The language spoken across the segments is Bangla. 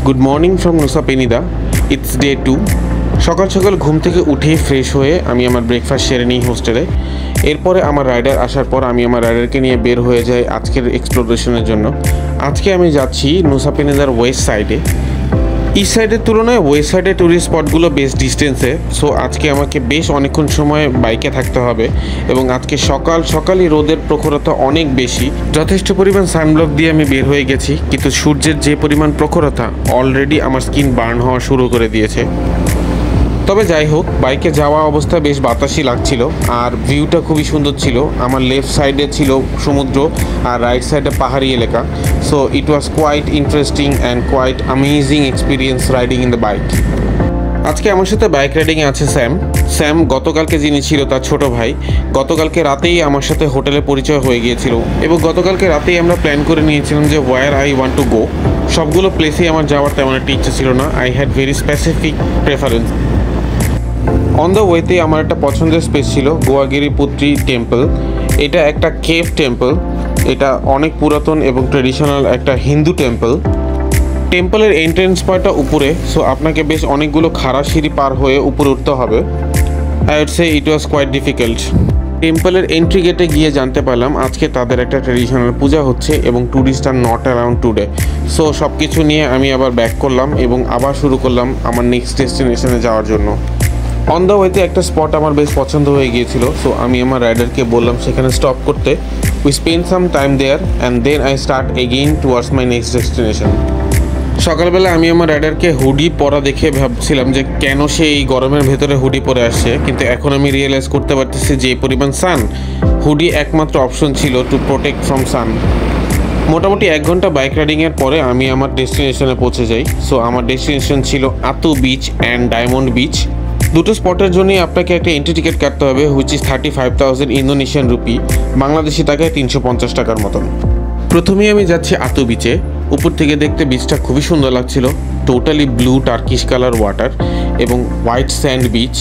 Good morning from Nusa Penida. It's day 2। সকাল সকাল ঘুম থেকে উঠেই ফ্রেশ হয়ে আমি আমার ব্রেকফাস্ট সেরে নিই হোস্টেলে। এরপরে আমার রাইডার আসার পর আমি আমার রাইডারকে নিয়ে বের হয়ে যাই আজকের এক্সপ্লোরেশনের জন্য। আজকে আমি যাচ্ছি নুসা পেনিদার ওয়েস্ট সাইডে। ইস্ট সাইডের তুলনায় ওয়েস্ট সাইডের ট্যুরিস্ট স্পটগুলো বেশ ডিস্টেন্সে, সো আজকে আমাকে বেশ অনেকক্ষণ সময় বাইকে থাকতে হবে এবং আজকে সকালই রোদের প্রখরতা অনেক বেশি। যথেষ্ট পরিমাণ সানব্লক দিয়ে আমি বের হয়ে গেছি, কিন্তু সূর্যের যে পরিমাণ প্রখরতা অলরেডি আমার স্কিন বার্ন হওয়া শুরু করে দিয়েছে। তবে যাই হোক, বাইকে যাওয়া অবস্থায় বেশ বাতাসই লাগছিল আর ভিউটা খুবই সুন্দর ছিল। আমার লেফট সাইডে ছিল সমুদ্র আর রাইট সাইডে পাহাড়ি এলাকা। So it was quite interesting and quite amazing experience riding in the bike. আজকে আমার সাথে বাইক রাইডিংয়ে আছে স্যাম। গতকালকে যিনি ছিল তার ছোট ভাই। গতকালকে রাতেই আমার সাথে হোটেলে পরিচয় হয়ে গিয়েছিল এবং গতকালকে রাতেই আমরা প্ল্যান করে নিয়েছিলাম যে where I want to go. সবগুলো প্লেসেই আমার যাওয়ার তেমন একটা ইচ্ছা ছিল না। I had very specific preference. On the ওয়েতে আমার একটা পছন্দের স্পেস ছিল গোয়াগিরি পুত্রী টেম্পল। এটা একটা কেভ টেম্পল। এটা অনেক পুরাতন এবং ট্রেডিশনাল একটা হিন্দু টেম্পল। টেম্পলের এন্ট্রেন্স পয়েন্টটা উপরে, সো আপনাকে বেশ অনেকগুলো খাড়া সিঁড়ি পার হয়ে উপরে উঠতে হবে। I would say it was quite difficult. টেম্পলের এন্ট্রি গেটে গিয়ে জানতে পারলাম আজকে তাদের একটা ট্রেডিশনাল পূজা হচ্ছে এবং tourist are not around today. So সব কিছু নিয়ে আমি আবার ব্যাক করলাম এবং আবার শুরু করলাম আমার নেক্সট ডেস্টিনেশনে যাওয়ার জন্য। অন দ্য ওয়েতে একটা স্পট আমার বেশ পছন্দ হয়ে গিয়েছিল, সো আমি আমার রাইডারকে বললাম সেখানে স্টপ করতে। We spend some time there and then I start again towards my next destination. সকালবেলা আমি আমার রাইডারকে হুডি পরা দেখে ভাবছিলাম যে কেন সে এই গরমের ভেতরে হুডি পরে আসছে, কিন্তু এখন আমি রিয়েলাইজ করতে পারতেছি যে পরিমাণ সান, হুডি একমাত্র অপশন ছিল টু প্রোটেক্ট ফ্রম সান। মোটামুটি 1 ঘন্টা বাইক রাইডিংয়ের পরে আমি আমার ডেস্টিনেশনে পৌঁছে যাই। সো আমার ডেস্টিনেশন ছিল আতু বিচ অ্যান্ড ডায়মন্ড বিচ। দুটো স্পটের জন্যই আপনাকে একটা এন্ট্রি টিকিট কাটতে হবে, which is 35,000 Indonesian rupee, Bangladeshi টাকায় 350 টাকার মতন। প্রথমেই আমি যাচ্ছি আতু বিচে। উপর থেকে দেখতে বিচটা খুবই সুন্দর লাগছিল। Totally blue Turkish colour water এবং হোয়াইট স্যান্ড বিচ।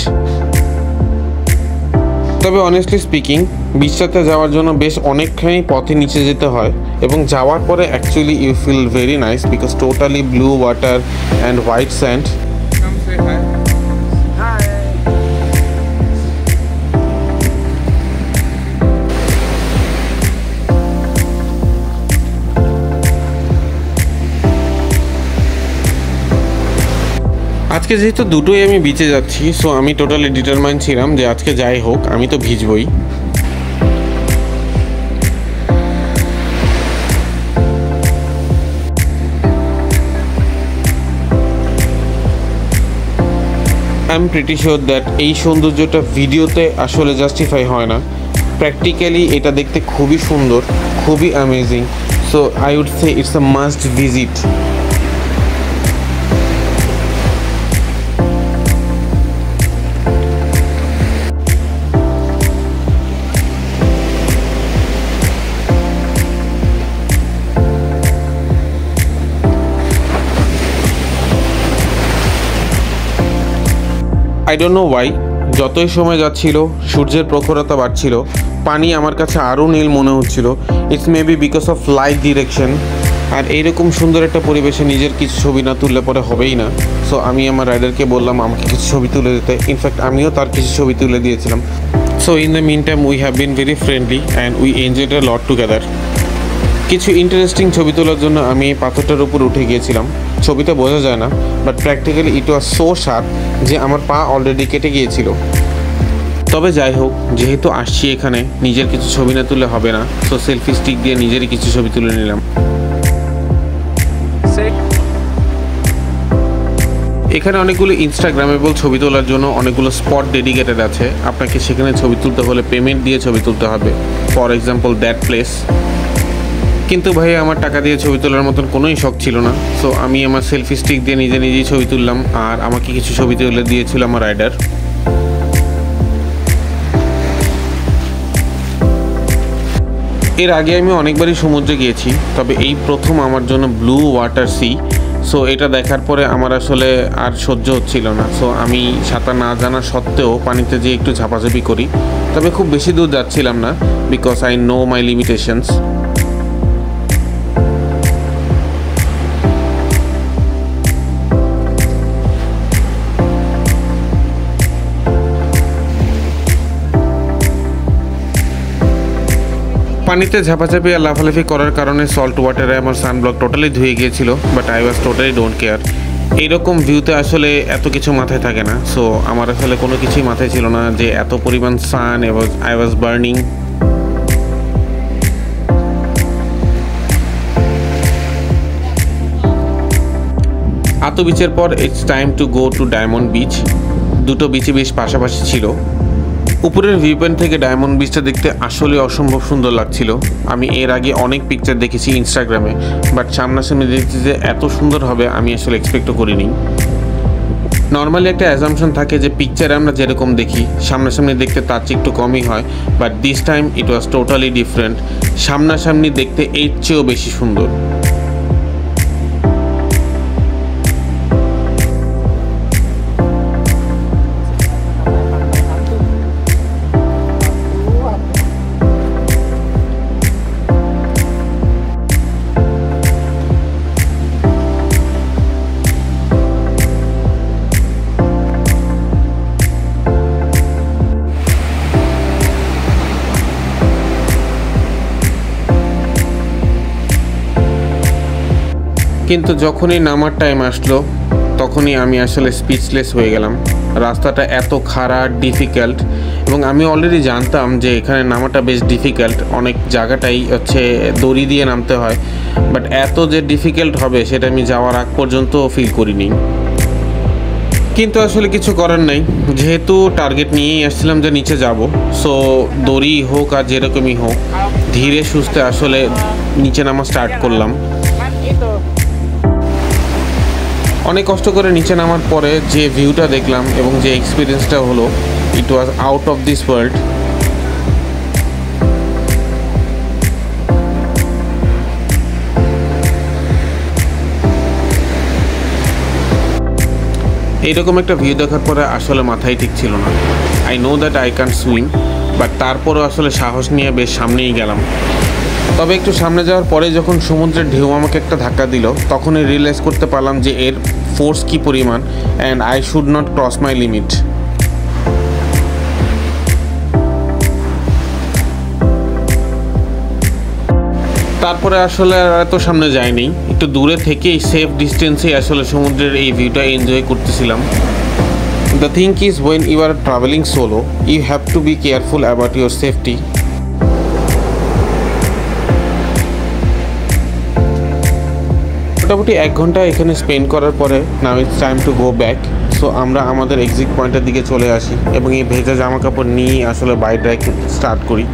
তবে অনেস্টলি স্পিকিং, বিচটাতে যাওয়ার জন্য বেশ অনেকখানি পথে নিচে যেতে হয় এবং যাওয়ার পরে actually you feel very nice because totally blue water and white sand. আজকে যেহেতু দুটোই আমি বিচে যাচ্ছি, সো আমি টোটালি ডিটারমাইন্ড ছিলাম যে আজকে যাই হোক আমি তো ভিজবই। I am pretty sure that এই সৌন্দর্যটা ভিডিওতে আসলে জাস্টিফাই হয় না। প্র্যাকটিক্যালি এটা দেখতে খুবই সুন্দর, খুবই amazing. So I would say it's a must visit. I don't know why, যতই সময় যাচ্ছিল সূর্যের প্রখরতা বাড়ছিল, পানি আমার কাছে আরও নীল মনে হচ্ছিল। It's maybe because of light direction. আর এইরকম সুন্দর একটা পরিবেশে নিজের কিছু ছবি না তুললে পরে হবেই না। সো আমি আমার রাইডারকে বললাম আমাকে কিছু ছবি তুলে দিতে। ইনফ্যাক্ট আমিও তার কিছু ছবি তুলে দিয়েছিলাম। So in the meantime we have been very friendly and we enjoyed a lot together. কিছু ইন্টারেস্টিং ছবি তোলার জন্য আমি এই পাথরটার উপর উঠে গিয়েছিলাম। ছবিতে বোঝা যায় না, but practically it was so sharp যে আমার পা অলরেডি কেটে গিয়েছিল। তবে যাই হোক, যেহেতু আসছি এখানে, নিজের কিছু ছবি না তুলে হবে না, সো সেলফি স্টিক দিয়ে নিজেরই কিছু ছবি তুলে নিলাম। এখানে অনেকগুলো ইনস্টাগ্রামেবল ছবি তোলার জন্য অনেকগুলো স্পট ডেডিকেটেড আছে। আপনাকে সেখানে ছবি তুলতে হলে পেমেন্ট দিয়ে ছবি তুলতে হবে। For example that place. কিন্তু ভাই আমার টাকা দিয়ে ছবি তোলার মতন কোনোই শখ ছিল না। সো আমি আমার সেলফি স্টিক দিয়ে নিজেই ছবি তুললাম আর আমাকে কিছু ছবি তুলে দিয়েছিল আমার রাইডার। এর আগে আমি অনেকবারই সমুদ্রে গিয়েছি, তবে এই প্রথম আমার জন্য ব্লু ওয়াটার সি। সো এটা দেখার পরে আমার আসলে আর সহ্য হচ্ছিল না। সো আমি সাঁতার না জানা সত্ত্বেও পানিতে যেয়ে একটু ঝাপাঝাপি করি। তবে খুব বেশি দূর যাচ্ছিলাম না because I know my limitations. পানিতে ঝাপাঝাপি আর লাফালাফি করার কারণে সল্ট ওয়াটারে আমার সানব্লক টোটালি ধুয়ে গিয়েছিল, but I was totally don't care. এইরকম ভিউতে আসলে এত কিছু মাথায় থাকে না, সো আমার আসলে কোনো কিছুই মাথায় ছিল না যে এত পরিমাণ সান আই ওয়াজ বার্নিং। আতো বিচের পর it's time to go to diamond beach. দুটো বিচই বেশ পাশাপাশি ছিল। উপরের ভিউ পয়েন্ট থেকে ডায়মন্ড বিচটা দেখতে আসলে অসম্ভব সুন্দর লাগছিল। আমি এর আগে অনেক পিকচার দেখেছি ইনস্টাগ্রামে, বাট সামনাসামনি দেখতে যে এত সুন্দর হবে আমি আসলে এক্সপেক্টও করিনি। নর্মালি একটা অ্যাজাম্পশন থাকে যে পিকচারে আমরা যেরকম দেখি সামনাসামনি দেখতে তার চেয়ে একটু কমই হয়, but this time it was totally different. সামনাসামনি দেখতে এর চেয়েও বেশি সুন্দর। কিন্তু যখনই নামার টাইম আসলো তখনই আমি আসলে স্পিচলেস হয়ে গেলাম। রাস্তাটা এত খারাপ, ডিফিকাল্ট, এবং আমি অলরেডি জানতাম যে এখানে নামাটা বেশ ডিফিকাল্ট। অনেক জায়গাটাই হচ্ছে দড়ি দিয়ে নামতে হয়, বাট এত যে ডিফিকাল্ট হবে সেটা আমি যাওয়ার আগ পর্যন্ত ফিল করিনি। কিন্তু আসলে কিছু করার নাই, যেহেতু টার্গেট নিয়েই আসছিলাম যে নিচে যাব, সো দড়ি হোক আর যেরকমই হোক ধীরে সুস্থে আসলে নিচে নামা স্টার্ট করলাম। অনেক কষ্ট করে নিচে নামার পরে যে ভিউটা দেখলাম এবং যে এক্সপিরিয়েন্সটা হলো, it was out of this world. এইরকম একটা ভিউ দেখার পরে আসলে মাথায় ঠিক ছিল না। I know that I can swim, but তারপরও আসলে সাহস নিয়ে বেশ সামনেই গেলাম। তবে একটু সামনে যাওয়ার পরে যখন সমুদ্রের ঢেউ আমাকে একটা ধাক্কা দিল, তখনই রিয়েলাইজ করতে পারলাম যে এর ফোর্স কী পরিমাণ, and I should not cross my limit. তারপরে আসলে এত সামনে যায়নি, একটু দূরে থেকেই সেফ ডিস্টেন্সেই আসলে সমুদ্রের এই ভিউটা এনজয় করতেছিলাম। The thing is when you are travelling solo, you have to be careful about your safety. মোটামুটি 1 ঘন্টা এখানে স্পেন্ড করার পরে now it's time to go back. So আমরা আমাদের এক্সিট পয়েন্টের দিকে চলে আসি এবং এই ভেজা জামা কাপড় নিয়ে আসলে বাইক রাইড স্টার্ট করি।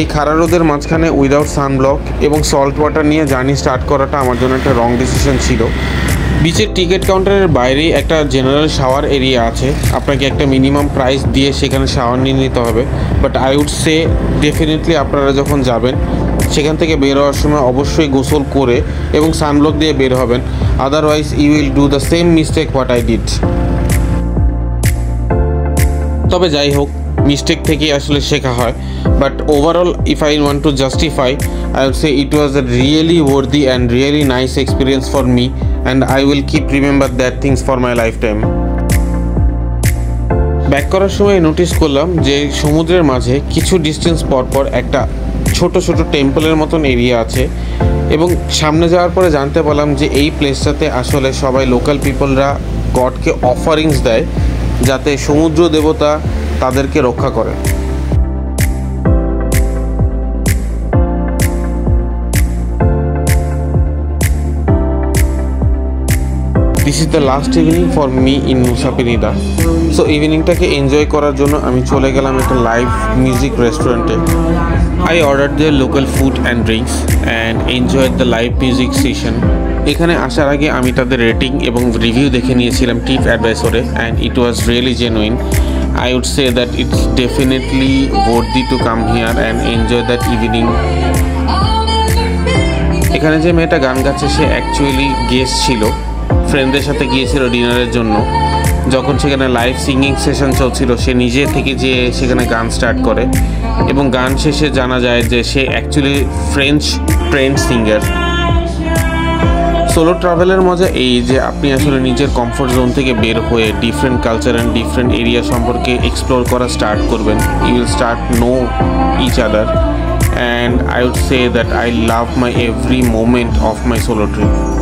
এই খাড়া রোদের মাঝখানে উইদাউট সানব্লক এবং সল্ট ওয়াটার নিয়ে জার্নি স্টার্ট করাটা আমার জন্য একটা রং ডিসিশন ছিল। বিচের টিকিট কাউন্টারের বাইরেই একটা জেনারেল শাওয়ার এরিয়া আছে, আপনাকে একটা মিনিমাম প্রাইস দিয়ে সেখানে শাওয়ার নিয়ে নিতে হবে। But I would say definitely আপনারা যখন যাবেন সেখান থেকে বের হওয়ার সময় অবশ্যই গোসল করে এবং সানব্লক দিয়ে বের হবেন, otherwise you will do the same mistake what I did. তবে যাই হোক, মিস্টেক থেকেই আসলে শেখা হয়। But overall if I want to justify, I will say it was a really worthy and really nice experience for me, and I will keep remember that things for my lifetime. Back করার সময় নোটিস করলাম যে সমুদ্রের মাঝে কিছু ডিস্টেন্স পর পর একটা ছোট ছোট টেম্পলের মতন এরিয়া আছে, এবং সামনে যাওয়ার পরে জানতে পারলাম যে এই প্লেসটাতে আসলে সবাই লোকাল পিপলরা গডকে অফারিংস দেয় যাতে সমুদ্র দেবতা তাদেরকে রক্ষা করে। This is the last evening for me in Nusa Penida. So ইভিনিংটাকে এনজয় করার জন্য আমি চলে গেলাম একটা লাইভ মিউজিক রেস্টুরেন্টে। I ordered their local food and drinks and enjoyed the live music session. এখানে আসার আগে আমি তাদের রেটিং এবং রিভিউ দেখে নিয়েছিলাম টিপ অ্যাডভাইসরে, and it was really genuine. I would say that it's definitely worthy to come here and enjoy that evening. এখানে যে মেয়েটা গান গাচ্ছে সে অ্যাকচুয়ালি গেস্ট ছিল, ফ্রেন্ডদের সাথে গিয়েছিল ডিনারের জন্য। যখন সেখানে লাইভ সিঙ্গিং সেশন চলছিল সে নিজে থেকে যে সেখানে গান স্টার্ট করে, এবং গান শেষে জানা যায় যে সে actually French trained singer. Solo ট্রাভেলের মজা এই যে আপনি আসলে নিজের কমফোর্ট জোন থেকে বের হয়ে different culture and different area সম্পর্কে এক্সপ্লোর করা স্টার্ট করবেন। You will start know each other. and I would say that I love my every moment of my solo trip.